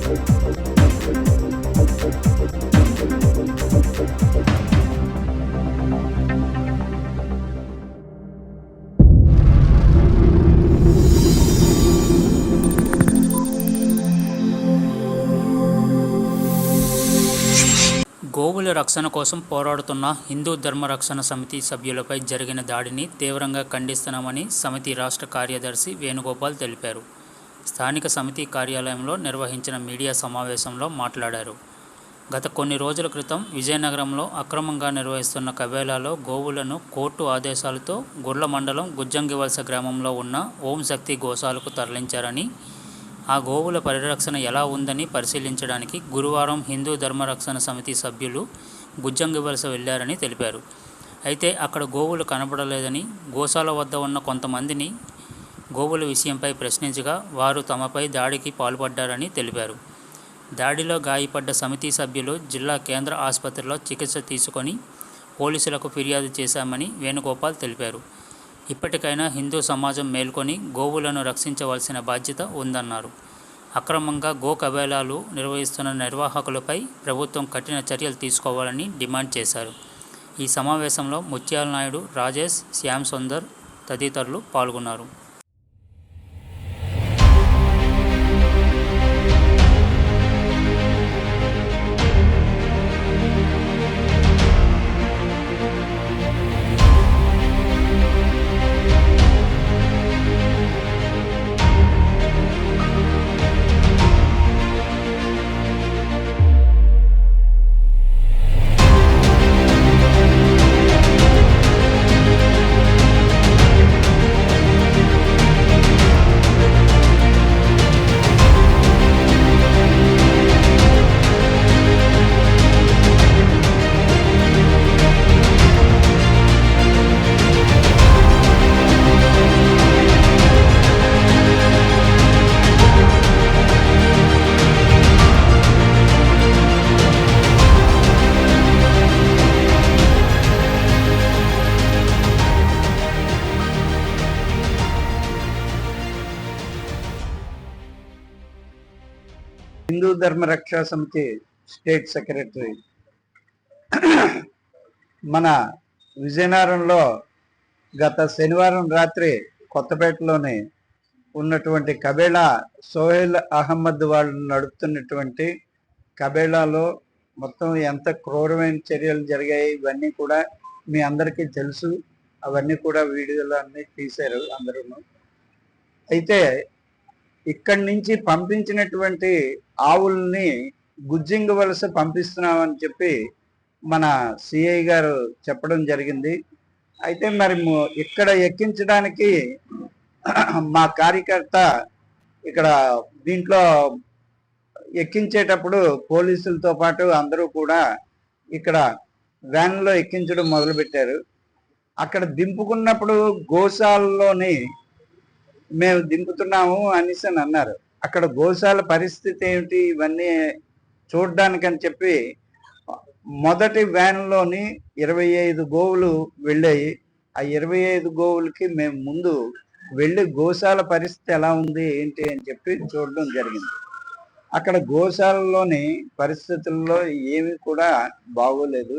గోవుల రక్షణ కోసం పోరాడుతున్న హిందూ ధర్మ రక్షణ సమితి సభ్యులపై జరిగిన దాడిని తీవ్రంగా ఖండిస్తున్నామని సమితి రాష్ట్ర కార్యదర్శి వేణుగోపాల్ తెలిపారు. స్థానిక సమితి కార్యాలయంలో నిర్వహించిన మీడియా సమావేశంలో మాట్లాడారు. గత కొన్ని రోజుల క్రితం విజయనగరంలో అక్రమంగా నిర్వహిస్తున్న కబేలాలో గోవులను కోర్టు ఆదేశాలతో గుర్ల మండలం గుజ్జంగివలస గ్రామంలో ఉన్న ఓం శక్తి గోశాలకు తరలించారని, ఆ గోవుల పరిరక్షణ ఎలా ఉందని పరిశీలించడానికి గురువారం హిందూ ధర్మ రక్షణ సమితి సభ్యులు గుజ్జంగివలస వెళ్లారని తెలిపారు. అయితే అక్కడ గోవులు కనబడలేదని, గోశాల వద్ద ఉన్న కొంతమందిని గోవుల విషయంపై ప్రశ్నించగా వారు తమపై దాడికి పాల్పడ్డారని తెలిపారు. దాడిలో గాయపడ్డ సమితి సభ్యులు జిల్లా కేంద్ర ఆసుపత్రిలో చికిత్స తీసుకొని పోలీసులకు ఫిర్యాదు చేశామని వేణుగోపాల్ తెలిపారు. ఇప్పటికైనా హిందూ సమాజం మేల్కొని గోవులను రక్షించవలసిన బాధ్యత ఉందన్నారు. అక్రమంగా గో కబేలాలు నిర్వహిస్తున్న నిర్వాహకులపై ప్రభుత్వం కఠిన చర్యలు తీసుకోవాలని డిమాండ్ చేశారు. ఈ సమావేశంలో ముత్యాల నాయుడు, రాజేష్, శ్యామ్ సుందర్ తదితరులు పాల్గొన్నారు. హిందూ ధర్మ రక్షా సమితి స్టేట్ సెక్రటరీ మన విజయనగరంలో గత శనివారం రాత్రి కొత్తపేటలోని ఉన్నటువంటి కబేళా సోహెల్ అహ్మద్ వాళ్ళు నడుపుతున్నటువంటి కబేళాలో మొత్తం ఎంత క్రూరమైన చర్యలు జరిగాయి ఇవన్నీ కూడా మీ అందరికీ తెలుసు. అవన్నీ కూడా వీడియోలో అన్నీ తీశారు అందరూ. అయితే ఇక్కడి నుంచి పంపించినటువంటి ఆవుల్ని గుజ్జింగవలస పంపిస్తున్నామని చెప్పి మన సిఐ గారు చెప్పడం జరిగింది. అయితే మరి ఇక్కడ ఎక్కించడానికి మా కార్యకర్త ఇక్కడ దీంట్లో ఎక్కించేటప్పుడు పోలీసులతో పాటు అందరూ కూడా ఇక్కడ వ్యాన్లో ఎక్కించడం మొదలుపెట్టారు. అక్కడ దింపుకున్నప్పుడు గోశాలలోని మేము దింపుతున్నాము అనేసి అని అన్నారు. అక్కడ గోశాల పరిస్థితి ఏమిటి ఇవన్నీ చూడడానికని చెప్పి మొదటి వ్యాన్లోని 25 గోవులు వెళ్ళాయి. ఆ 25 గోవులకి మేము ముందు వెళ్ళి గోశాల పరిస్థితి ఎలా ఉంది ఏంటి అని చెప్పి చూడడం జరిగింది. అక్కడ గోశాలలోని పరిస్థితుల్లో ఏమీ కూడా బాగోలేదు.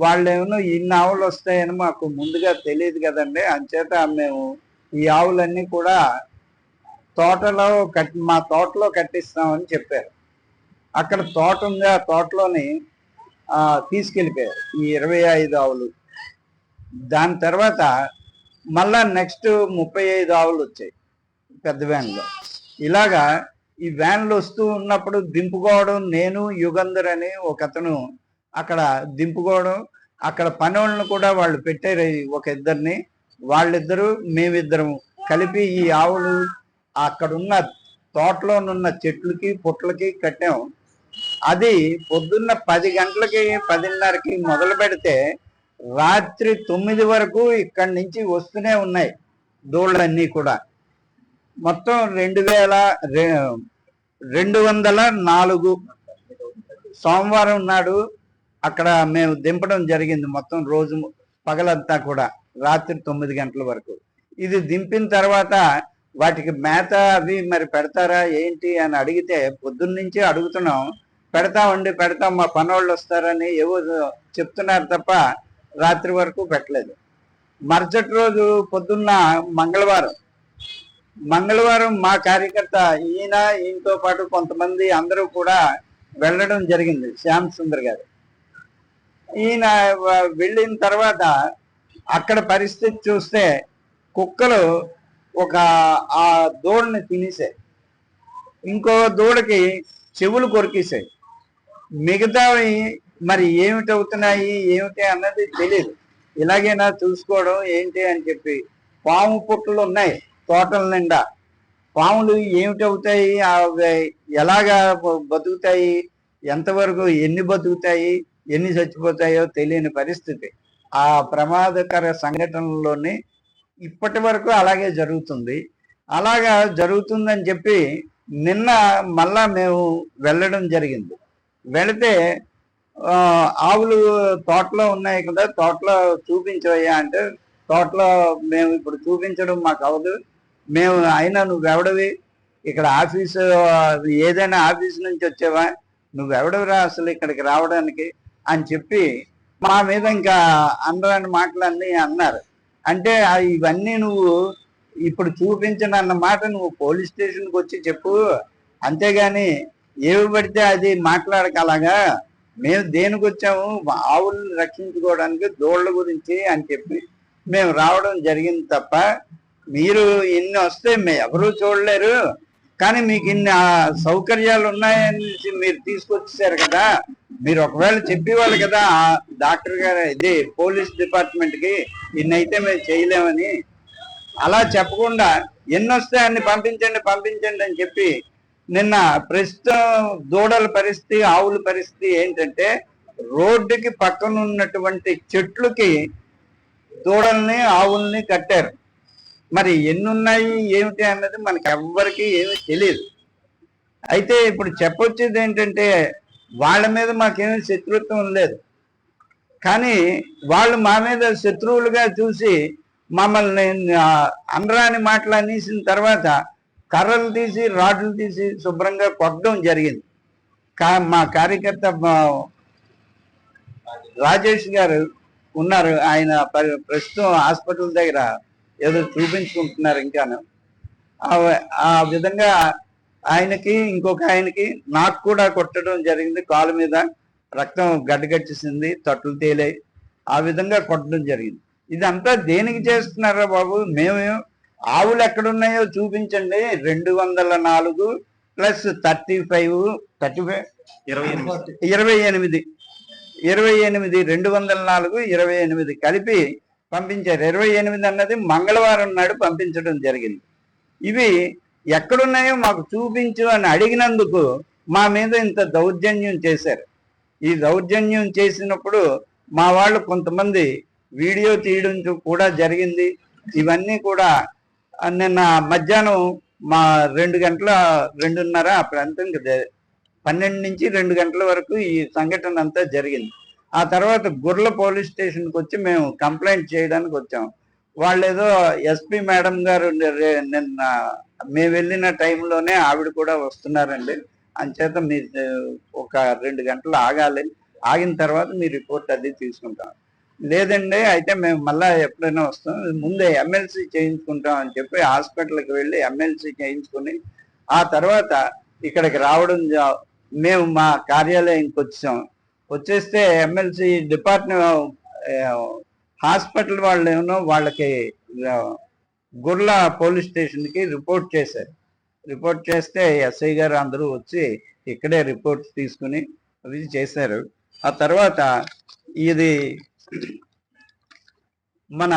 వాళ్ళేమో ఇన్ని ఆవులు వస్తాయని మాకు ముందుగా తెలియదు కదండి, అంచేత మేము ఈ ఆవులన్నీ కూడా మా తోటలో కట్టిస్తామని చెప్పారు. అక్కడ తోట ఉంది, ఆ తోటలోని తీసుకెళ్ళిపోయారు ఈ 25 ఆవులు. దాని తర్వాత మళ్ళా నెక్స్ట్ 35 ఆవులు వచ్చాయి పెద్ద వ్యాన్లో. ఇలాగా ఈ వ్యాన్లు వస్తూ ఉన్నప్పుడు దింపుకోవడం, నేను యుగంధర్ అని ఒక అతను అక్కడ దింపుకోవడం, అక్కడ పనోళ్ళను కూడా వాళ్ళు పెట్టారు ఒక ఇద్దరిని. వాళ్ళిద్దరూ మేమిద్దరము కలిపి ఈ ఆవులు అక్కడున్న తోటలోనున్న చెట్లకి పుట్లకి కట్టాము. అది పొద్దున్న 10 గంటలకి 10:30కి మొదలు పెడితే రాత్రి 9 వరకు ఇక్కడి నుంచి వస్తూనే ఉన్నాయి దూళ్ళన్నీ కూడా. మొత్తం 2204 సోమవారం నాడు అక్కడ మేము దింపడం జరిగింది. మొత్తం రోజు పగలంతా కూడా రాత్రి 9 గంటల వరకు. ఇది దింపిన తర్వాత వాటికి మేత అవి మరి పెడతారా ఏంటి అని అడిగితే పొద్దున్నుంచి అడుగుతున్నాం, పెడతాం మా పనోళ్ళు వస్తారని ఏవో చెప్తున్నారు తప్ప రాత్రి వరకు పెట్టలేదు. మరుసటి రోజు పొద్దున్న మంగళవారం మా కార్యకర్త ఈయనతో పాటు కొంతమంది అందరూ కూడా వెళ్ళడం జరిగింది. శ్యామ్ సుందర్ గారు ఈయన వెళ్ళిన తర్వాత అక్కడ పరిస్థితి చూస్తే కుక్కలు ఒక ఆ దూడని తినేసాయి, ఇంకో దూడకి చెవులు కొరికేసాయి, మిగతావి మరి ఏమిటి అన్నది తెలియదు. ఇలాగైనా చూసుకోవడం ఏంటి అని చెప్పి పాము పుట్టలు ఉన్నాయి తోటల నిండా. పాములు ఏమిటవుతాయి, ఎలాగా బతుకుతాయి, ఎంతవరకు ఎన్ని బతుకుతాయి, ఎన్ని చచ్చిపోతాయో తెలియని పరిస్థితి. ఆ ప్రమాదకర సంఘటనలోని ఇప్పటి వరకు అలాగే జరుగుతుంది. అలాగా జరుగుతుందని చెప్పి నిన్న మళ్ళా మేము వెళ్ళడం జరిగింది. వెళితే ఆవులు తోటలో ఉన్నాయి కదా, తోటలో చూపించవయ్యా అంటే, తోటలో మేము ఇప్పుడు చూపించడం మాకు అవదు, మేము అయినా నువ్వెవడవి, ఇక్కడ ఆఫీసు ఏదైనా ఆఫీస్ నుంచి వచ్చావా, నువ్వెవడవిరా అసలు ఇక్కడికి రావడానికి అని చెప్పి మా మీద ఇంకా అందరని మాటలన్నీ అన్నారు. అంటే ఇవన్నీ నువ్వు ఇప్పుడు చూపించనన్న మాట నువ్వు పోలీస్ స్టేషన్కి వచ్చి చెప్పు, అంతేగాని ఏవి పడితే అది మాట్లాడక అలాగా. మేము దేనికి వచ్చాము, ఆవులను రక్షించుకోవడానికి, దూళ్ళ గురించి అని చెప్పి మేము రావడం జరిగింది తప్ప మీరు ఇన్ని వస్తే ఎవరూ చూడలేరు, కానీ మీకు ఇన్ని సౌకర్యాలు ఉన్నాయని మీరు తీసుకొచ్చేసారు కదా. మీరు ఒకవేళ చెప్పేవాళ్ళు కదా డాక్టర్ గారు, ఇది పోలీస్ డిపార్ట్మెంట్కి, ఇన్నైతే మేము చేయలేమని. అలా చెప్పకుండా ఎన్ని వస్తే అన్ని పంపించండి అని చెప్పి నిన్న ప్రస్తుతం దూడల పరిస్థితి, ఆవుల పరిస్థితి ఏంటంటే, రోడ్డుకి పక్కన ఉన్నటువంటి చెట్లకి దూడల్ని ఆవుల్ని కట్టారు. మరి ఎన్ని ఉన్నాయి ఏమిటి అన్నది మనకి ఎవ్వరికి ఏమీ తెలియదు. అయితే ఇప్పుడు చెప్పొచ్చేది ఏంటంటే, వాళ్ళ మీద మాకేమీ శత్రుత్వం లేదు, కానీ వాళ్ళు మా మీద శత్రువులుగా చూసి మమ్మల్ని అనరాని మాటలు అనేసిన తర్వాత కర్రలు తీసి రాడ్లు తీసి శుభ్రంగా కొట్టడం జరిగింది. మా కార్యకర్త రాజేష్ గారు ఉన్నారు, ఆయన ప్రస్తుతం హాస్పిటల్ దగ్గర ఏదో చూపించుకుంటున్నారు ఇంకాను. ఆ విధంగా ఆయనకి ఇంకొక ఆయనకి నాకు కూడా కొట్టడం జరిగింది, కాలు మీద రక్తం గడ్డగట్టేసింది, తట్టులు తేలాయి, ఆ విధంగా కొట్టడం జరిగింది. ఇదంతా దేనికి చేస్తున్నారా బాబు? మేము ఆవులు ఎక్కడున్నాయో చూపించండి. 204 ప్లస్ 35 28 204 28 కలిపి పంపించారు. 28 అన్నది మంగళవారం నాడు పంపించడం జరిగింది. ఇవి ఎక్కడున్నాయో మాకు చూపించు అని అడిగినందుకు మా మీద ఇంత దౌర్జన్యం చేశారు. ఈ దౌర్జన్యం చేసినప్పుడు మా వాళ్ళు కొంతమంది వీడియో తీయడం కూడా జరిగింది. ఇవన్నీ కూడా నిన్న మధ్యాహ్నం మా 2:30 ఆ ప్రాంతం 12 నుంచి 2 గంటల వరకు ఈ సంఘటన అంతా జరిగింది. ఆ తర్వాత గుర్ల పోలీస్ స్టేషన్కి వచ్చి మేము కంప్లైంట్ చేయడానికి వచ్చాం. వాళ్ళు ఏదో ఎస్పీ మేడం గారు నిన్న మేము వెళ్ళిన టైంలోనే ఆవిడ కూడా వస్తున్నారండి, అంచేత మీరు ఒక 2 గంటలు ఆగాలి, ఆగిన తర్వాత మీ రిపోర్ట్ అది తీసుకుంటాం. లేదండి అయితే మేము మళ్ళీ ఎప్పుడైనా వస్తాం, ముందే ఎమ్మెల్సీ చేయించుకుంటాం అని చెప్పి హాస్పిటల్కి వెళ్ళి ఎమ్మెల్సీ చేయించుకుని ఆ తర్వాత ఇక్కడికి రావడం. మేము మా కార్యాలయంకి వచ్చేస్తే ఎమ్మెల్సీ డిపార్ట్మెంట్ హాస్పిటల్ వాళ్ళు ఏమో వాళ్ళకి గుర్ల పోలీస్ స్టేషన్కి రిపోర్ట్ చేశారు. రిపోర్ట్ చేస్తే ఎస్ఐ గారు అందరూ వచ్చి ఇక్కడే రిపోర్ట్ తీసుకుని అది చేశారు. ఆ తర్వాత ఇది మన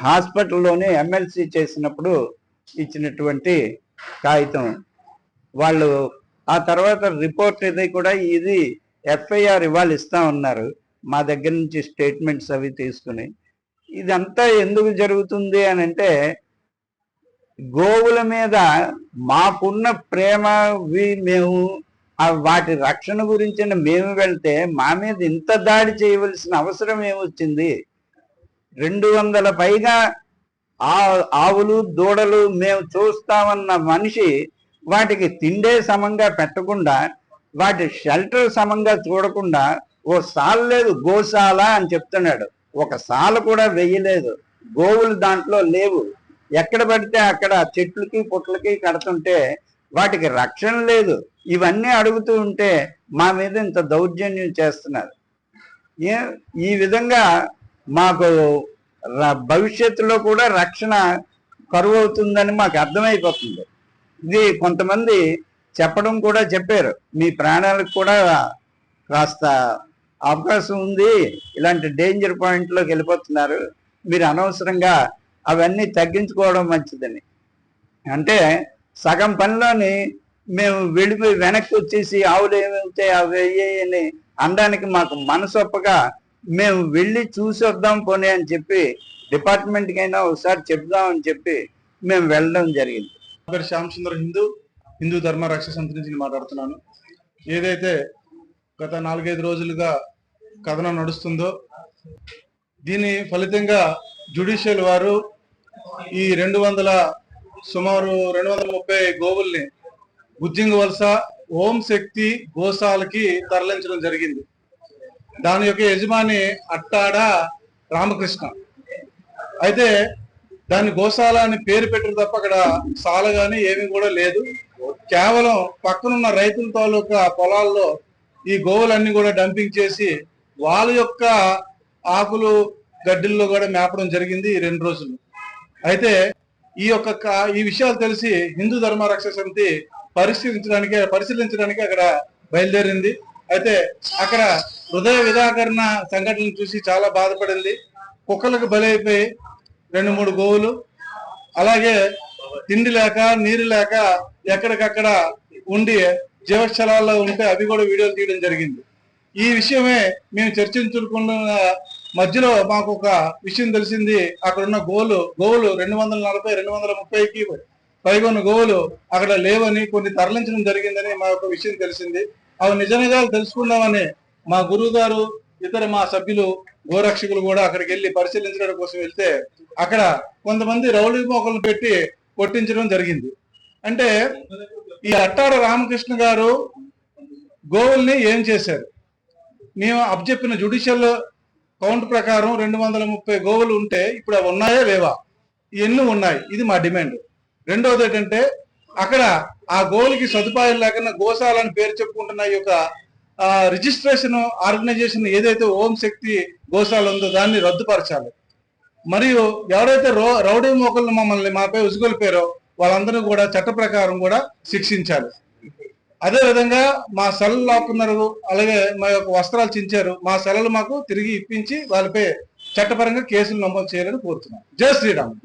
హాస్పిటల్లోనే ఎమ్మెల్సీ చేసినప్పుడు ఇచ్చినటువంటి కాగితం వాళ్ళు. ఆ తర్వాత రిపోర్ట్ ఇది కూడా ఇది ఎఫ్ఐఆర్ ఇవాళ ఇస్తా ఉన్నారు మా దగ్గర నుంచి స్టేట్మెంట్స్ అవి తీసుకుని. ఇదంతా ఎందుకు జరుగుతుంది అని అంటే, గోవుల మీద మాకున్న ప్రేమ మేము వాటి రక్షణ గురించి మేము వెళ్తే మా మీద ఇంత దాడి చేయవలసిన అవసరం ఏమొచ్చింది? 200 పైగా ఆ ఆవులు దూడలు మేము చూస్తామన్న మనిషి వాటికి తిండే సమంగా పెట్టకుండా, వాటి షెల్టర్ సమంగా చూడకుండా, ఓ సాల లేదు గోశాల అని చెప్తున్నాడు. ఒక సాల కూడా వెయ్యలేదు. గోవులు దాంట్లో లేవు. ఎక్కడ పడితే అక్కడ చెట్లకి పుట్లకి కడుతుంటే వాటికి రక్షణ లేదు. ఇవన్నీ అడుగుతూ ఉంటే మా మీద ఇంత దౌర్జన్యం చేస్తున్నారు. ఈ విధంగా మాకు భవిష్యత్తులో కూడా రక్షణ కరువు అవుతుందని మాకు అర్థమైపోతుంది. ఇది కొంతమంది చెప్పడం కూడా చెప్పారు, మీ ప్రాణాలకు కూడా కాస్త అవకాశం ఉంది, ఇలాంటి డేంజర్ పాయింట్లోకి వెళ్ళిపోతున్నారు, మీరు అనవసరంగా అవన్నీ తగ్గించుకోవడం మంచిదని. అంటే సగం పనిలోని మేము వెళ్ళిపోయి వెనక్కి వచ్చేసి ఆవులు ఏమవుతాయి అవి అని అనడానికి మాకు మనసొప్పగా మేము వెళ్ళి చూసి వద్దాం పోనీ అని చెప్పి డిపార్ట్మెంట్కి అయినా ఒకసారి చెప్దామని చెప్పి మేము వెళ్ళడం జరిగింది. నా పేరు శ్యామ్ సుందర్, హిందూ ధర్మ రక్షణ సమితి నుంచి మాట్లాడుతున్నాను. ఏదైతే గత 4-5 రోజులుగా కథనం నడుస్తుందో దీని ఫలితంగా జ్యుడిషియల్ వారు ఈ సుమారు 230 గోవుల్ని గుజ్జింగ్ వలస ఓం శక్తి గోశాలకి తరలించడం జరిగింది. దాని యొక్క యజమాని అట్టాడ రామకృష్ణ. అయితే దాని గోశాల అని పేరు పెట్టిన తప్ప అక్కడ సాల గాని ఏమీ కూడా లేదు. కేవలం పక్కనున్న రైతుల తాలూకా పొలాల్లో ఈ గోవులన్నీ కూడా డంపింగ్ చేసి వాళ్ళ యొక్క ఆకులు గడ్డిల్లో కూడా మేపడం జరిగింది ఈ 2 రోజులు. అయితే ఈ విషయాలు తెలిసి హిందూ ధర్మ రక్షణ సమితి పరిశీలించడానికి అక్కడ బయలుదేరింది. అయితే అక్కడ హృదయ విదాకరణ సంఘటనలు చూసి చాలా బాధపడింది. కుక్కలకు బలైపోయి 2-3 గోవులు, అలాగే తిండి లేక నీరు లేక ఎక్కడికక్కడ ఉండి జీవక్షలాల్లో ఉంటే అవి కూడా వీడియోలు తీయడం జరిగింది. ఈ విషయమే మేము చర్చించుకున్న మధ్యలో మాకు ఒక విషయం తెలిసింది. అక్కడ ఉన్న గోవులు 240-230కి పైగా ఉన్న గోవులు అక్కడ లేవని, కొన్ని తరలించడం జరిగిందని మా యొక్క విషయం తెలిసింది. అవి నిజనిజాలు తెలుసుకుందామని మా గురువు గారు ఇతర మా సభ్యులు గోరక్షకులు కూడా అక్కడికి వెళ్ళి పరిశీలించడం కోసం వెళ్తే అక్కడ కొంతమంది రౌడీ మోకలను పెట్టి కొట్టించడం జరిగింది. అంటే ఈ అట్టాడ రామకృష్ణ గారు గోవుల్ని ఏం చేశారు? మేము అప్పచెప్పిన జ్యుడిషియల్ కౌంట్ ప్రకారం 230 గోవులు ఉంటే ఇప్పుడు అవి ఉన్నాయా లేవా? ఎన్ని ఉన్నాయి? ఇది మా డిమాండ్. రెండవది ఏంటంటే అక్కడ ఆ గోవులకి సదుపాయాలు లేకుండా గోశాలని పేరు చెప్పుకుంటున్న ఈ యొక్క రిజిస్ట్రేషన్ ఆర్గనైజేషన్ ఏదైతే ఓం శక్తి గోశాల ఉందో దాన్ని రద్దుపరచాలి. మరియు ఎవరైతే రౌడీ మోకలను మాపై ఉసుగొల్పారో వాళ్ళందరూ కూడా చట్ట ప్రకారం కూడా శిక్షించాలి. అదే విధంగా మా సెలవులు లాక్కున్నారు, అలాగే మా యొక్క వస్త్రాలు చించారు, మా సెలవులు మాకు తిరిగి ఇప్పించి వాళ్ళపై చట్టపరంగా కేసులు నమోదు చేయాలని కోరుతున్నాం. జై శ్రీరామ్.